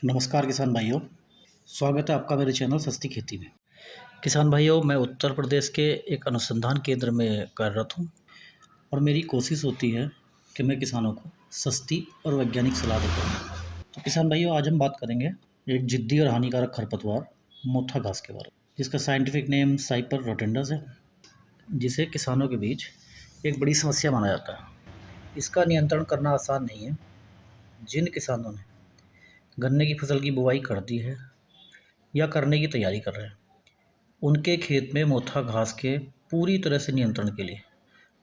नमस्कार किसान भाइयों। स्वागत है आपका मेरे चैनल सस्ती खेती में। किसान भाइयों, मैं उत्तर प्रदेश के एक अनुसंधान केंद्र में कार्यरत हूँ और मेरी कोशिश होती है कि मैं किसानों को सस्ती और वैज्ञानिक सलाह देता हूँ। तो किसान भाइयों, आज हम बात करेंगे एक जिद्दी और हानिकारक खरपतवार मोथा घास के बारे में, जिसका साइंटिफिक नेम साइपर रोटेंडस है, जिसे किसानों के बीच एक बड़ी समस्या माना जाता है। इसका नियंत्रण करना आसान नहीं है। जिन किसानों ने गन्ने की फसल की बुवाई कर दी है या करने की तैयारी कर रहे हैं, उनके खेत में मोथा घास के पूरी तरह से नियंत्रण के लिए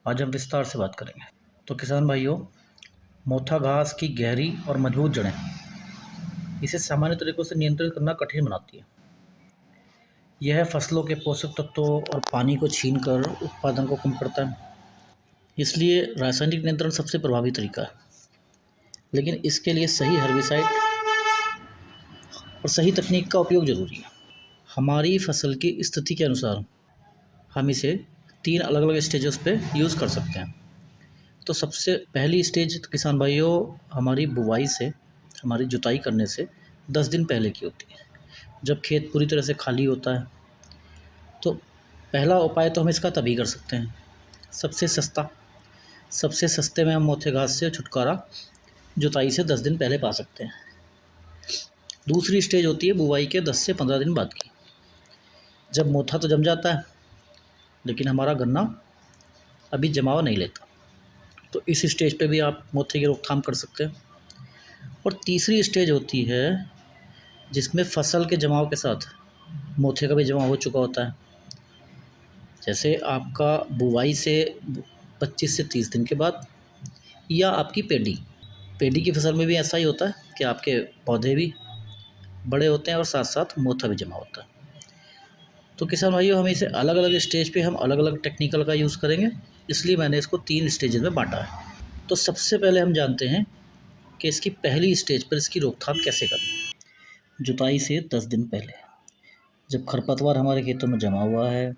आज हम विस्तार से बात करेंगे। तो किसान भाइयों, मोथा घास की गहरी और मजबूत जड़ें इसे सामान्य तरीकों से नियंत्रित करना कठिन बनाती है। यह फसलों के पोषक तत्वों और पानी को छीनकर उत्पादन को कम करता है। इसलिए रासायनिक नियंत्रण सबसे प्रभावी तरीका है, लेकिन इसके लिए सही हर्बिसाइड और सही तकनीक का उपयोग जरूरी है। हमारी फसल की स्थिति के अनुसार हम इसे 3 अलग-अलग स्टेजेस पे यूज़ कर सकते हैं। तो सबसे पहली स्टेज किसान भाइयों, हमारी बुवाई से, हमारी जुताई करने से 10 दिन पहले की होती है, जब खेत पूरी तरह से खाली होता है। तो पहला उपाय तो हम इसका तभी कर सकते हैं, सबसे सस्ते में हम मोथे घास से छुटकारा जुताई से 10 दिन पहले पा सकते हैं। दूसरी स्टेज होती है बुवाई के 10 से 15 दिन बाद की, जब मोथा तो जम जाता है लेकिन हमारा गन्ना अभी जमाव नहीं लेता। तो इस स्टेज पे भी आप मोथे की रोकथाम कर सकते हैं। और तीसरी स्टेज होती है जिसमें फसल के जमाव के साथ मोथे का भी जमाव हो चुका होता है। जैसे आपका बुवाई से 25 से 30 दिन के बाद, या आपकी पेडी की फसल में भी ऐसा ही होता है कि आपके पौधे भी बड़े होते हैं और साथ साथ मोथा भी जमा होता है। तो किसान भाइयों, हम इसे अलग अलग स्टेज पे हम अलग अलग टेक्निकल का यूज़ करेंगे, इसलिए मैंने इसको 3 स्टेजेस में बांटा है। तो सबसे पहले हम जानते हैं कि इसकी पहली स्टेज पर इसकी रोकथाम कैसे करनी है। जुताई से 10 दिन पहले, जब खरपतवार हमारे खेतों में जमा हुआ है,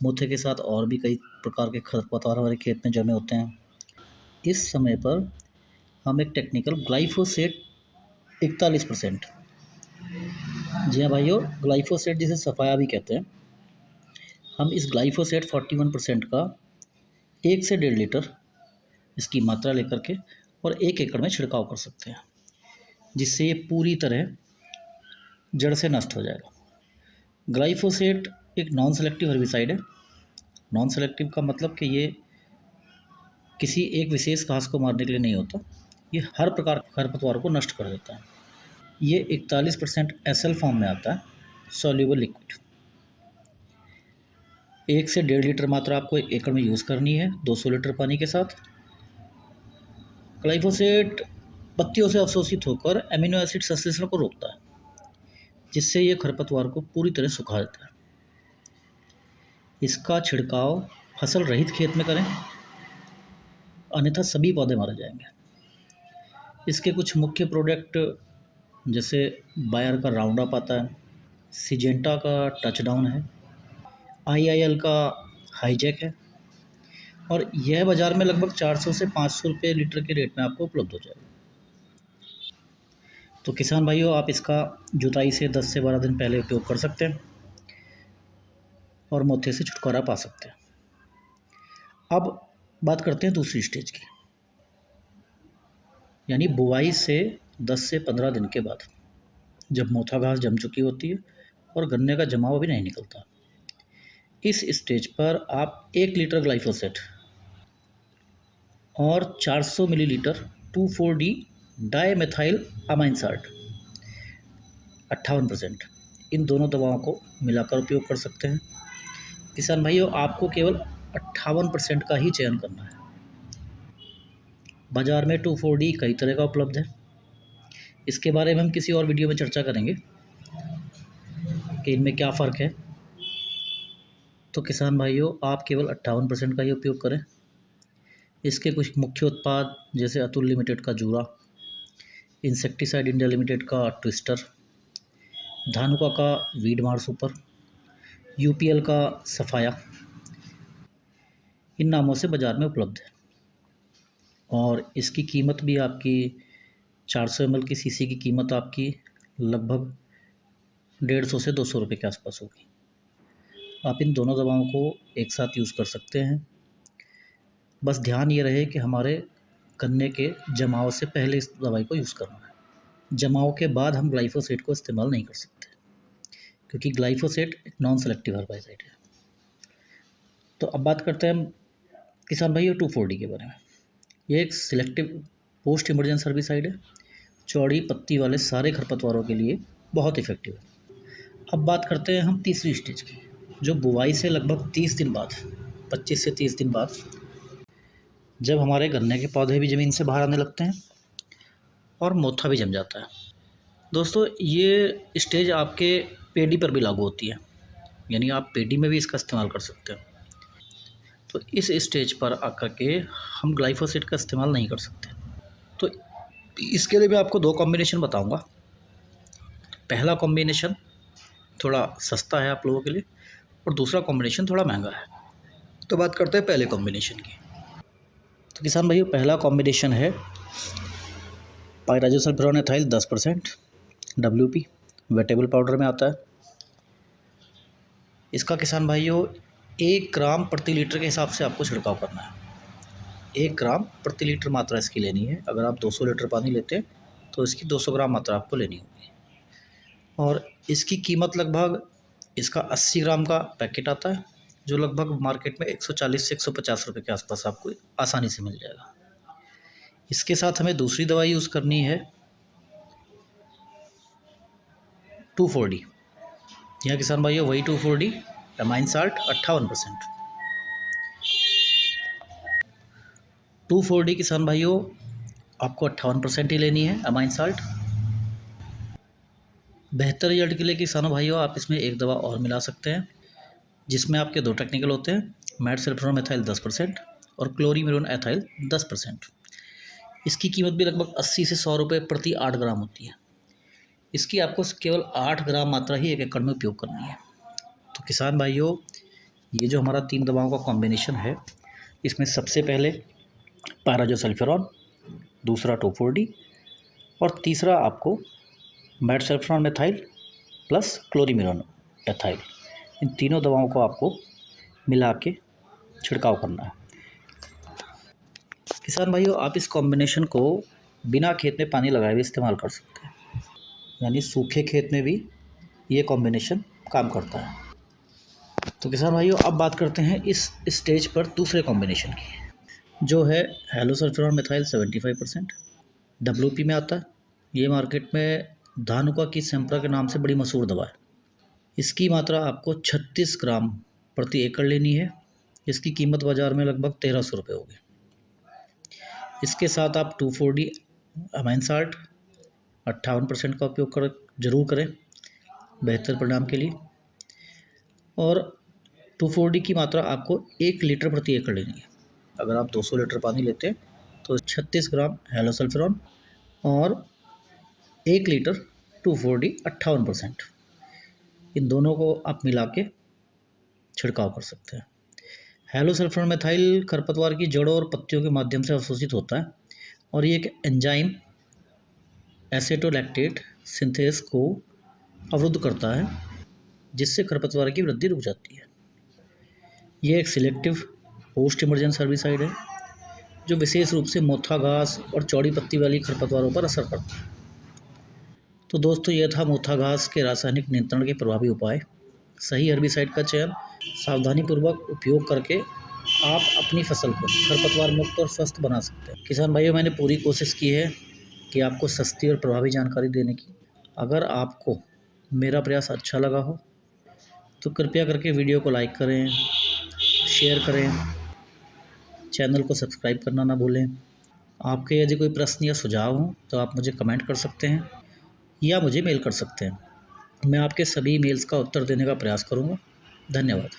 मोथे के साथ और भी कई प्रकार के खरपतवार हमारे खेत में जमे होते हैं, इस समय पर हम एक टेक्निकल ग्लाइफोसेट 41%, जी हाँ भाइयों, ग्लाइफोसेट जिसे सफाया भी कहते हैं, हम इस ग्लाइफोसेट 41% का 1 से 1.5 लीटर इसकी मात्रा लेकर के और 1 एकड़ में छिड़काव कर सकते हैं, जिससे ये पूरी तरह जड़ से नष्ट हो जाएगा। ग्लाइफोसेट एक नॉन सेलेक्टिव हर्बिसाइड है। नॉन सेलेक्टिव का मतलब कि ये किसी एक विशेष घास को मारने के लिए नहीं होता, ये हर प्रकार के खरपतवार को नष्ट कर देता है। ये 41% एसएल फॉर्म में आता है, सॉल्यूबल लिक्विड। 1 से 1.5 लीटर मात्रा आपको 1 एकड़ में यूज़ करनी है 200 लीटर पानी के साथ। ग्लाइफोसेट पत्तियों से अवशोषित होकर एमिनो एसिड संश्लेषण को रोकता है, जिससे ये खरपतवार को पूरी तरह सुखा देता है। इसका छिड़काव फसल रहित खेत में करें, अन्यथा सभी पौधे मारे जाएंगे। इसके कुछ मुख्य प्रोडक्ट जैसे बायर का राउंड अप आता है, सिजेंटा का टचडाउन है, आईआईएल का हाईजैक है, और यह बाज़ार में लगभग 400 से 500 रुपये लीटर के रेट में आपको उपलब्ध हो जाएगा। तो किसान भाइयों, आप इसका जुताई से 10 से 12 दिन पहले उपयोग कर सकते हैं और मोथे से छुटकारा पा सकते हैं। अब बात करते हैं दूसरी स्टेज की, यानी बुवाई से 10 से 15 दिन के बाद, जब मोथा घास जम चुकी होती है और गन्ने का जमाव भी नहीं निकलता। इस स्टेज पर आप 1 लीटर ग्लाइफोसेट और 400 millilitre 2,4-D dimethyl amine salt 58%, इन दोनों दवाओं को मिलाकर उपयोग कर सकते हैं। किसान भाइयों, आपको केवल 58% का ही चयन करना है। बाज़ार में 2,4-D कई तरह का उपलब्ध है, इसके बारे में हम किसी और वीडियो में चर्चा करेंगे कि इनमें क्या फ़र्क है। तो किसान भाइयों, आप केवल 58% का ही उपयोग करें। इसके कुछ मुख्य उत्पाद जैसे अतुल लिमिटेड का जूरा, इंसेक्टिसाइड इंडिया लिमिटेड का ट्विस्टर, धानुका का वीडमार सुपर, यूपीएल का सफाया, इन नामों से बाज़ार में उपलब्ध है। और इसकी कीमत भी आपकी 400 ml की सीसी की कीमत आपकी लगभग 150 से 200 रुपये के आसपास होगी। आप इन दोनों दवाओं को एक साथ यूज़ कर सकते हैं। बस ध्यान ये रहे कि हमारे गन्ने के जमाव से पहले इस दवाई को यूज़ करना है। जमाव के बाद हम ग्लाइफोसेट को इस्तेमाल नहीं कर सकते, क्योंकि ग्लाइफोसेट एक नॉन सेलेक्टिव हर्बाइसाइड है। तो अब बात करते हैं हम किसान भाई 2,4-D के बारे में। ये एक सिलेक्टिव पोस्ट इमरजेंसी हर्बिसाइड है, चौड़ी पत्ती वाले सारे खरपतवारों के लिए बहुत इफेक्टिव है। अब बात करते हैं हम तीसरी स्टेज की, जो बुवाई से लगभग 30 दिन बाद, 25 से 30 दिन बाद, जब हमारे गन्ने के पौधे भी ज़मीन से बाहर आने लगते हैं और मोथा भी जम जाता है। दोस्तों, ये स्टेज आपके पेडी पर भी लागू होती है, यानी आप पेडी में भी इसका इस्तेमाल कर सकते हैं। तो इस स्टेज पर आकर के हम ग्लाइफोसेट का इस्तेमाल नहीं कर सकते। तो इसके लिए मैं आपको 2 कॉम्बिनेशन बताऊंगा। पहला कॉम्बिनेशन थोड़ा सस्ता है आप लोगों के लिए, और दूसरा कॉम्बिनेशन थोड़ा महंगा है। तो बात करते हैं पहले कॉम्बिनेशन की। तो किसान भाइयों, पहला कॉम्बिनेशन है पाइराजोसल्फेरॉन एथाइल 10% WP, वेटेबल पाउडर में आता है। इसका किसान भाइयों 1 ग्राम प्रति लीटर के हिसाब से आपको छिड़काव करना है। 1 ग्राम प्रति लीटर मात्रा इसकी लेनी है। अगर आप 200 लीटर पानी लेते हैं तो इसकी 200 ग्राम मात्रा आपको लेनी होगी। और इसकी कीमत लगभग, इसका 80 ग्राम का पैकेट आता है, जो लगभग मार्केट में 140 से 150 रुपये के आसपास आपको आसानी से मिल जाएगा। इसके साथ हमें दूसरी दवाई यूज़ करनी है 2,4-D। यहाँ किसान भाइयों वही 2,4-D एमाइन साल्ट 58%। 2,4-D किसान भाइयों आपको 58% ही लेनी है एमाइन साल्ट। बेहतर रिजल्ट के लिए किसानों भाइयों आप इसमें एक दवा और मिला सकते हैं, जिसमें आपके 2 टेक्निकल होते हैं, मेटसल्फोन एथाइल 10% और क्लोरीमिरोन एथाइल 10%। इसकी कीमत भी लगभग 80 से 100 रुपये प्रति 8 ग्राम होती है। इसकी आपको केवल 8 ग्राम मात्रा ही 1 एकड़ में उपयोग करनी है। तो किसान भाइयों, ये जो हमारा 3 दवाओं का कॉम्बिनेशन है, इसमें सबसे पहले पाइराजोसल्फेरॉन, दूसरा 2,4-D और तीसरा आपको मेटसल्फोन मेथाइल प्लस क्लोरीमिरोन एथाइल, इन तीनों दवाओं को आपको मिला के छिड़काव करना है। किसान भाइयों, आप इस कॉम्बिनेशन को बिना खेत में पानी लगाए भी इस्तेमाल कर सकते हैं, यानी सूखे खेत में भी ये कॉम्बिनेशन काम करता है। तो किसान भाइयों, अब बात करते हैं इस स्टेज पर दूसरे कॉम्बिनेशन की, जो है हेलोसल्फेरॉन मेथाइल 75%, WP में आता है। ये मार्केट में धानुका की सेम्प्रा के नाम से बड़ी मशहूर दवा है। इसकी मात्रा आपको 36 ग्राम प्रति एकड़ लेनी है। इसकी कीमत बाज़ार में लगभग 1,300 रुपये होगी। इसके साथ आप 2,4-D अमाइन साल्ट 58% का उपयोग जरूर करें बेहतर परिणाम के लिए। और 2,4-D की मात्रा आपको 1 लीटर प्रति एकड़ लेनी है। अगर आप 200 लीटर पानी लेते हैं तो 36 ग्राम हेलोसल्फेरॉन और 1 लीटर 2,4-D 58%, इन दोनों को आप मिला के छिड़काव कर सकते हैं। हेलोसल्फेरॉन मेथाइल खरपतवार की जड़ों और पत्तियों के माध्यम से अवशोषित होता है, और ये एक एंजाइम एसेटोलैक्टेट सिंथेस को अवरुद्ध करता है, जिससे खरपतवार की वृद्धि रुक जाती है। ये एक सिलेक्टिव पोस्ट इमरजेंसी हर्बिसाइड है, जो विशेष रूप से मोथा घास और चौड़ी पत्ती वाली खरपतवारों पर असर करता है। तो दोस्तों, यह था मोथा घास के रासायनिक नियंत्रण के प्रभावी उपाय। सही हर्बिसाइड का चयन सावधानीपूर्वक उपयोग करके आप अपनी फसल को खरपतवार मुक्त और स्वस्थ बना सकते हैं। किसान भाइयों, मैंने पूरी कोशिश की है कि आपको सस्ती और प्रभावी जानकारी देने की। अगर आपको मेरा प्रयास अच्छा लगा हो तो कृपया करके वीडियो को लाइक करें, शेयर करें, चैनल को सब्सक्राइब करना ना भूलें। आपके यदि कोई प्रश्न या सुझाव हो तो आप मुझे कमेंट कर सकते हैं या मुझे मेल कर सकते हैं। मैं आपके सभी मेल्स का उत्तर देने का प्रयास करूँगा। धन्यवाद।